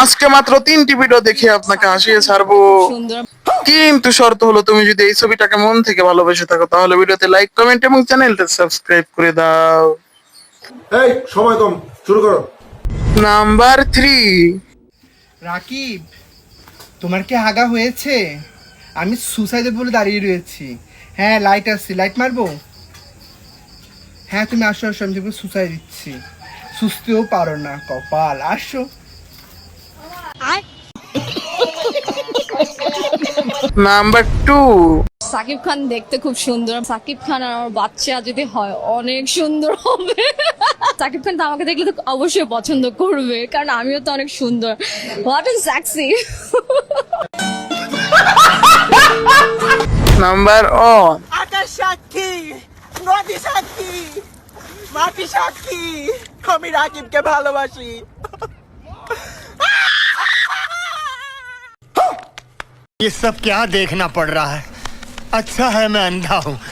আজকে মাত্র 3টি ভিডিও দেখে আপনাকে হাসিয়ে ছাড়বো, সুন্দর। কিন্তু শর্ত হলো তুমি যদি এই ছবিটাকে মন থেকে ভালোবেসে থাকো তাহলে ভিডিওতে লাইক, কমেন্ট এবং চ্যানেলটা সাবস্ক্রাইব করে দাও। এই সময় কম, শুরু করো। নাম্বার 3। রাকিব, তোমার কি হাগা হয়েছে? আমি সুসাইডের বলে দাঁড়িয়ে রয়েছি। হ্যাঁ, লাইট আসছে, লাইট মারবো? হ্যাঁ, তুমি আসো আসো, আমি তোমাকে সুসাইড দিচ্ছি। সুস্থেও পারো না, কপাল, আসো। নাম্বার 2। সাকিব খান দেখতে খুব সুন্দর। সাকিব খান আর আমার বাচ্চা যদি হয় অনেক সুন্দর হবে। সাকিব খান তো আমাকে দেখলে তো অবশ্যই পছন্দ করবে, কারণ আমিও তো অনেক সুন্দর। What is sexy. নাম্বার 1। আকাশ সাক্ষী, নদী সাক্ষী, মাটি সাক্ষী, আমি রাকিবকে ভালোবাসি। ये सब क्या देखना पड़ रहा है। अच्छा है मैं अंधा हूँ।